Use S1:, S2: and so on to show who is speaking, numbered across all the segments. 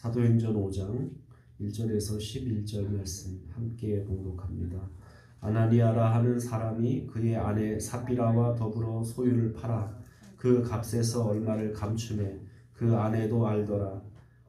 S1: 사도행전 5장 1절에서 11절 말씀 함께 봉독합니다. 아나니아라 하는 사람이 그의 아내 삽비라와 더불어 소유를 팔아 그 값에서 얼마를 감추매 그 아내도 알더라.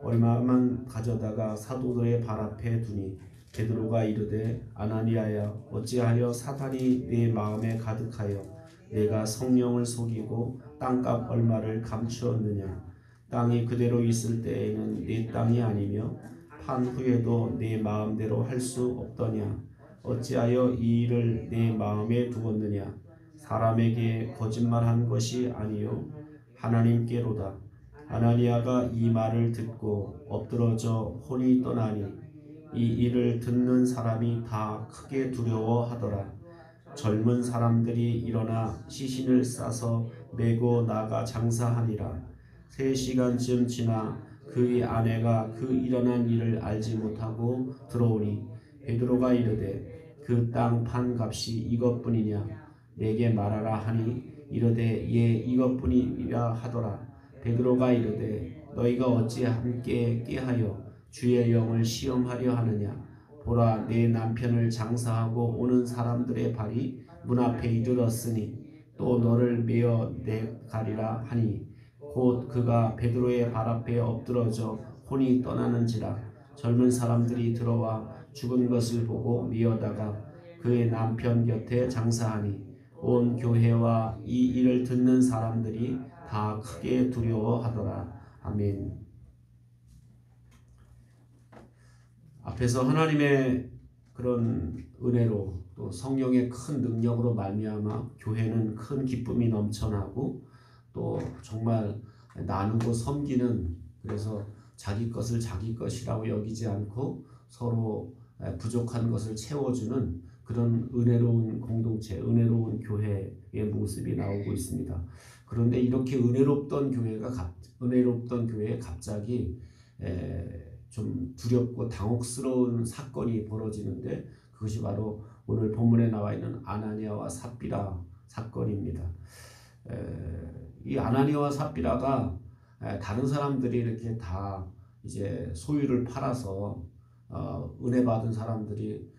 S1: 얼마만 가져다가 사도들의 발 앞에 두니 베드로가 이르되 아나니아야 어찌하여 사탄이 네 마음에 가득하여 내가 성령을 속이고 땅값 얼마를 감추었느냐. 땅이 그대로 있을 때에는 네 땅이 아니며 판 후에도 네 마음대로 할 수 없더냐. 어찌하여 이 일을 네 마음에 두었느냐. 사람에게 거짓말한 것이 아니요 하나님께로다. 아나니아가 이 말을 듣고 엎드러져 혼이 떠나니 이 일을 듣는 사람이 다 크게 두려워하더라. 젊은 사람들이 일어나 시신을 싸서 메고 나가 장사하니라. 3시간쯤 지나 그의 아내가 그 일어난 일을 알지 못하고 들어오니 베드로가 이르되 그 땅 판 값이 이것뿐이냐. 내게 말하라 하니 이르되 예 이것뿐이라 하더라. 베드로가 이르되 너희가 어찌 함께 꾀하여 주의 영을 시험하려 하느냐. 보라 내 남편을 장사하고 오는 사람들의 발이 문 앞에 이르렀으니 또 너를 메어 내가리라 하니 곧 그가 베드로의 발 앞에 엎드러져 혼이 떠나는지라. 젊은 사람들이 들어와 죽은 것을 보고 미어다가 그의 남편 곁에 장사하니 온 교회와 이 일을 듣는 사람들이 다 크게 두려워하더라. 아멘. 앞에서 하나님의 그런 은혜로 또 성령의 큰 능력으로 말미암아 교회는 큰 기쁨이 넘쳐나고 또 정말 나누고 섬기는, 그래서 자기 것을 자기 것이라고 여기지 않고 서로 부족한 것을 채워주는 그런 은혜로운 공동체, 은혜로운 교회의 모습이 나오고 있습니다. 그런데 이렇게 은혜롭던 교회에 갑자기 좀 두렵고 당혹스러운 사건이 벌어지는데 그것이 바로 오늘 본문에 나와 있는 아나니아와 삽비라 사건입니다. 이 아나니아와 삽비라가 다른 사람들이 이렇게 다 이제 소유를 팔아서 은혜 받은 사람들이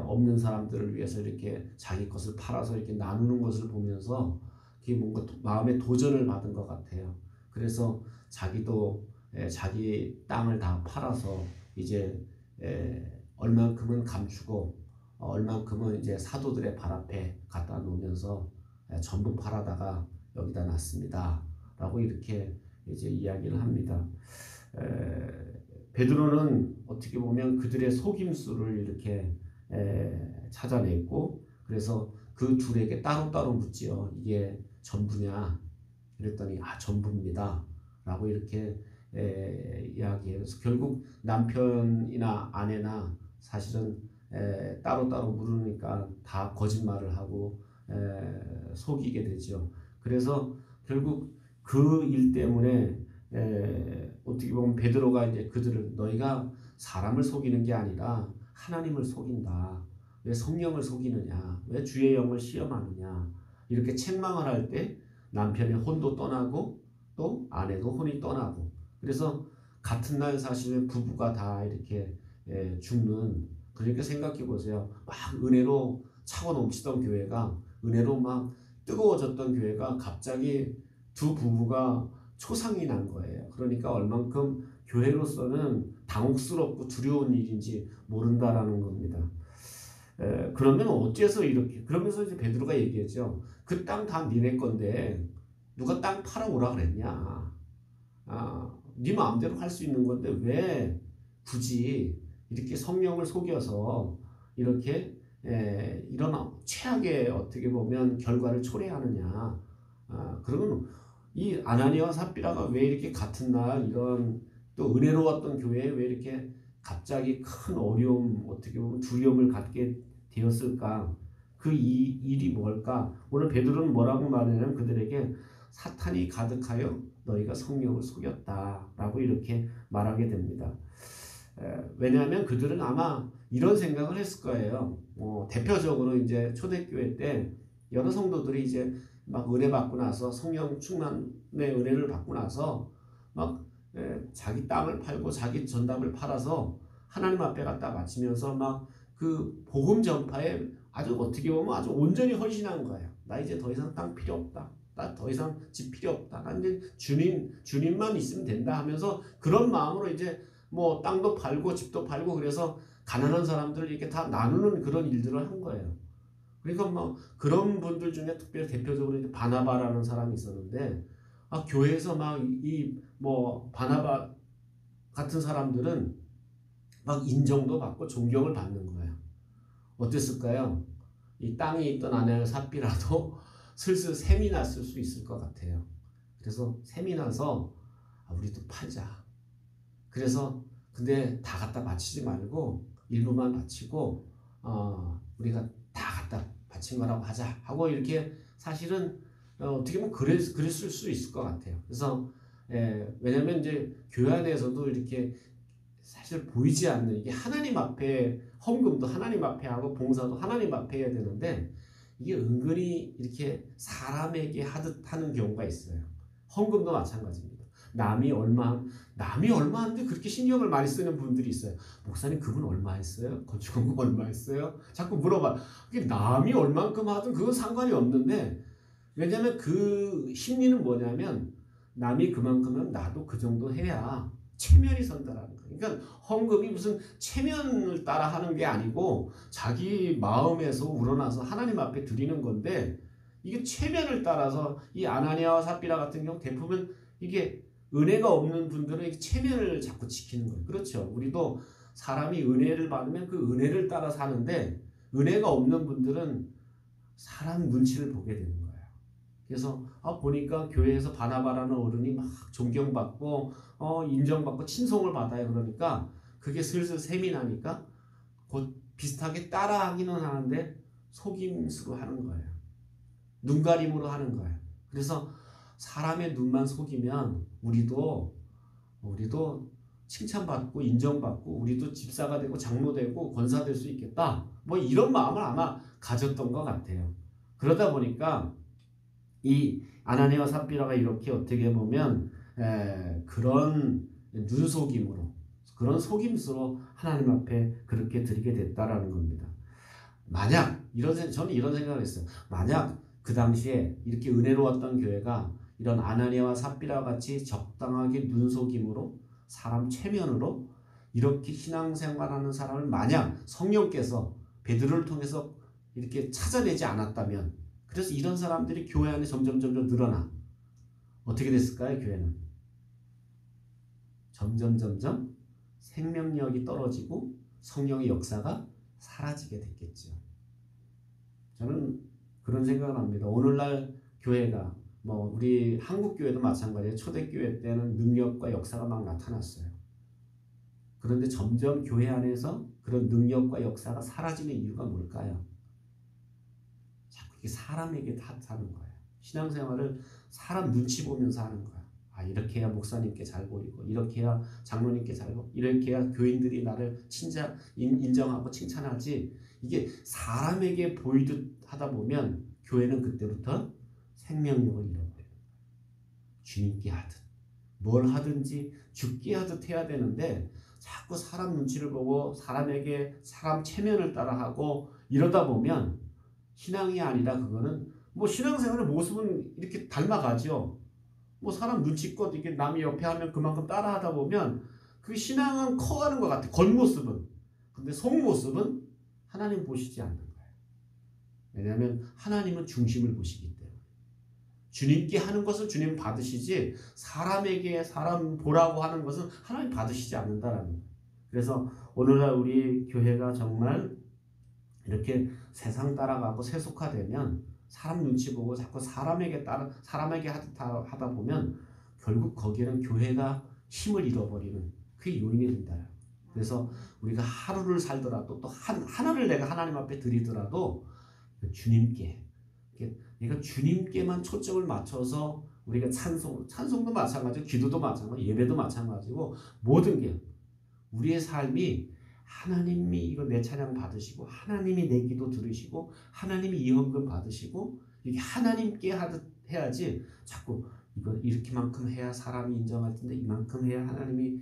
S1: 없는 사람들을 위해서 이렇게 자기 것을 팔아서 이렇게 나누는 것을 보면서 그게 뭔가 마음에 도전을 받은 것 같아요. 그래서 자기도 자기 땅을 다 팔아서 이제 얼만큼은 감추고 얼만큼은 이제 사도들의 발 앞에 갖다 놓으면서 전부 팔아다가 여기다 놨습니다 라고 이렇게 이제 이야기를 합니다. 베드로는 어떻게 보면 그들의 속임수를 이렇게 찾아냈고, 그래서 그 둘에게 따로따로 묻지요. 이게 전부냐? 그랬더니 전부입니다 라고 이렇게 이야기해서 결국 남편이나 아내나 사실은 따로따로 물으니까 다 거짓말을 하고 속이게 되죠. 그래서 결국 그 일 때문에 어떻게 보면 베드로가 이제 그들을 너희가 사람을 속이는 게 아니라 하나님을 속인다. 왜 성령을 속이느냐? 왜 주의 영을 시험하느냐? 이렇게 책망을 할 때 남편의 혼도 떠나고 또 아내도 혼이 떠나고, 그래서 같은 날 사실은 부부가 다 이렇게 죽는, 그러니까 생각해 보세요. 막 은혜로 차고 넘치던 교회가, 은혜로 막 뜨거워졌던 교회가 갑자기 두 부부가 초상이 난 거예요. 그러니까 얼만큼 교회로서는 당혹스럽고 두려운 일인지 모른다라는 겁니다. 그러면 어째서 이렇게, 그러면서 이제 베드로가 얘기했죠. 그 땅 다 니네 건데 누가 땅 팔아오라 그랬냐. 네 마음대로 할 수 있는 건데 왜 굳이 이렇게 성령을 속여서 이렇게 이런 최악의 어떻게 보면 결과를 초래하느냐. 그러면 이 아나니아와 삽비라가 왜 이렇게 같은 날 이런 또 은혜로웠던 교회에 왜 이렇게 갑자기 큰 어려움, 어떻게 보면 두려움을 갖게 되었을까? 그 일이 뭘까? 오늘 베드로는 뭐라고 말하냐면 그들에게 사탄이 가득하여 너희가 성령을 속였다라고 이렇게 말하게 됩니다. 왜냐하면 그들은 아마 이런 생각을 했을 거예요. 대표적으로 이제 초대교회 때 여러 성도들이 이제 막 은혜 받고 나서 성령 충만의 은혜를 받고 나서 막 자기 땅을 팔고 자기 전답을 팔아서 하나님 앞에 갖다 바치면서 막 그 복음 전파에 아주 어떻게 보면 아주 온전히 헌신한 거예요. 나 이제 더 이상 땅 필요 없다. 나 더 이상 집 필요 없다. 나 이제 주님만 있으면 된다 하면서 그런 마음으로 이제 뭐 땅도 팔고 집도 팔고 그래서 가난한 사람들 이렇게 다 나누는 그런 일들을 한 거예요. 그러니까 뭐 그런 분들 중에 특별히 대표적으로 이제 바나바라는 사람이 있었는데 교회에서 막 이 뭐 바나바 같은 사람들은 막 인정도 받고 존경을 받는 거예요. 어땠을까요? 이 땅에 있던 아내의 삽비라도 슬슬 샘이 났을 수 있을 것 같아요. 그래서 샘이 나서 우리도 팔자. 그래서 근데 다 갖다 바치지 말고 일부만 바치고 우리가 다 갖다 바친 거라고 하자 하고 이렇게 사실은 어떻게 보면 그랬을 수 있을 것 같아요. 그래서 왜냐하면 이제 교회 안에서도 이렇게 사실 보이지 않는 이게 하나님 앞에 헌금도 하나님 앞에 하고 봉사도 하나님 앞에 해야 되는데 이게 은근히 이렇게 사람에게 하듯 하는 경우가 있어요. 헌금도 마찬가지입니다. 남이 얼마 하는데 그렇게 신경을 많이 쓰는 분들이 있어요. 목사님 그분 얼마 했어요? 건축원금 얼마 했어요? 자꾸 물어봐. 남이 얼만큼 하든 그건 상관이 없는데 왜냐하면 그 심리는 뭐냐면 남이 그만큼 하면 나도 그 정도 해야 체면이 선다라는 거예요. 그러니까 헌금이 무슨 체면을 따라 하는 게 아니고 자기 마음에서 우러나서 하나님 앞에 드리는 건데 이게 체면을 따라서 이 아나니아와 삽비라 같은 경우 대부분 이게 은혜가 없는 분들은 체면을 자꾸 지키는 거예요. 그렇죠. 우리도 사람이 은혜를 받으면 그 은혜를 따라 사는데 은혜가 없는 분들은 사람 눈치를 보게 되는 거예요. 그래서 보니까 교회에서 바나바라는 어른이 막 존경받고 인정받고 친송을 받아요. 그러니까 그게 슬슬 샘이 나니까 곧 비슷하게 따라하기는 하는데 속임수로 하는 거예요. 눈가림으로 하는 거예요. 그래서 사람의 눈만 속이면 우리도 칭찬받고 인정받고 우리도 집사가 되고 장로 되고 권사 될 수 있겠다. 뭐 이런 마음을 아마 가졌던 것 같아요. 그러다 보니까 이 아나니아와 삽비라가 이렇게 어떻게 보면 그런 눈속임으로 그런 속임수로 하나님 앞에 그렇게 드리게 됐다라는 겁니다. 만약 저는 이런 생각을 했어요. 만약 그 당시에 이렇게 은혜로웠던 교회가 이런 아나니아와 삽비라 같이 적당하게 눈속임으로 사람 체면으로 이렇게 신앙생활하는 사람을 만약 성령께서 베드로를 통해서 이렇게 찾아내지 않았다면 그래서 이런 사람들이 교회 안에 점점 늘어나 어떻게 됐을까요? 교회는 점점 생명력이 떨어지고 성령의 역사가 사라지게 됐겠죠. 저는 그런 생각을 합니다. 오늘날 교회가 뭐 우리 한국 교회도 마찬가지예요. 초대교회 때는 능력과 역사가 막 나타났어요. 그런데 점점 교회 안에서 그런 능력과 역사가 사라지는 이유가 뭘까요? 사람에게 다 하는 거예요. 신앙생활을 사람 눈치 보면서 하는 거야. 이렇게 해야 목사님께 잘 보이고 이렇게 해야 장로님께 잘 보이고 이렇게 해야 교인들이 나를 인정하고 칭찬하지 이게 사람에게 보이듯 하다 보면 교회는 그때부터 생명력을 잃어버려요. 주님께 하듯 뭘 하든지 죽게 하듯 해야 되는데 자꾸 사람 눈치를 보고 사람에게 사람 체면을 따라하고 이러다 보면 신앙이 아니라 그거는 뭐 신앙생활의 모습은 이렇게 닮아가죠. 뭐 사람 눈치껏 이렇게 남이 옆에 하면 그만큼 따라하다 보면 그 신앙은 커가는 것 같아. 겉모습은. 근데 속모습은 하나님 보시지 않는 거예요. 왜냐하면 하나님은 중심을 보시기 때문에. 주님께 하는 것을 주님 받으시지 사람에게 사람 보라고 하는 것은 하나님 받으시지 않는다라는 거예요. 그래서 오늘날 우리 교회가 정말 이렇게 세상 따라가고 세속화되면 사람 눈치 보고 자꾸 사람에게 하다 보면 결국 거기에는 교회가 힘을 잃어버리는 그게 요인이 된다. 그래서 우리가 하루를 살더라도 또 하나를 내가 하나님 앞에 드리더라도 주님께 그러니까 주님께만 초점을 맞춰서 우리가 찬송도 마찬가지고 기도도 마찬가지고 예배도 마찬가지고 모든 게 우리의 삶이 하나님이 이거 내 찬양 받으시고 하나님이 내 기도 들으시고 하나님이 이 헌금 받으시고 이게 하나님께 하듯 해야지 자꾸 이거 이렇게만큼 해야 사람이 인정할 텐데 이만큼 해야 하나님이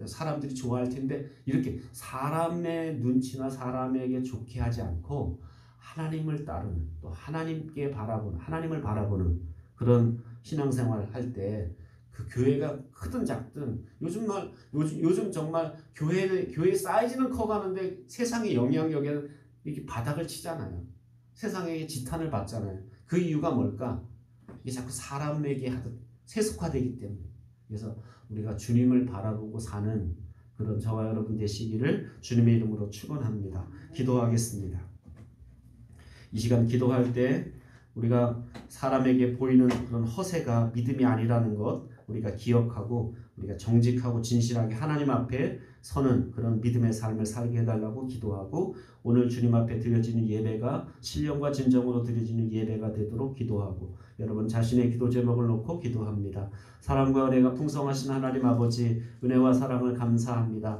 S1: 사람들이 좋아할 텐데 이렇게 사람의 눈치나 사람에게 좋게 하지 않고 하나님을 따르는 또 하나님께 바라보는 하나님을 바라보는 그런 신앙생활을 할 때 그 교회가 크든 작든 요즘 정말 교회 사이즈는 커가는데 세상의 영향력에 이렇게 바닥을 치잖아요. 세상에 지탄을 받잖아요. 그 이유가 뭘까? 이게 자꾸 사람에게 하듯 세속화되기 때문에. 그래서 우리가 주님을 바라보고 사는 그런 저와 여러분 되시기를 주님의 이름으로 축원합니다. 기도하겠습니다. 이 시간 기도할 때 우리가 사람에게 보이는 그런 허세가 믿음이 아니라는 것 우리가 기억하고 우리가 정직하고 진실하게 하나님 앞에 서는 그런 믿음의 삶을 살게 해달라고 기도하고 오늘 주님 앞에 드려지는 예배가 신령과 진정으로 드려지는 예배가 되도록 기도하고 여러분 자신의 기도 제목을 놓고 기도합니다. 사랑과 은혜가 풍성하신 하나님 아버지 은혜와 사랑을 감사합니다.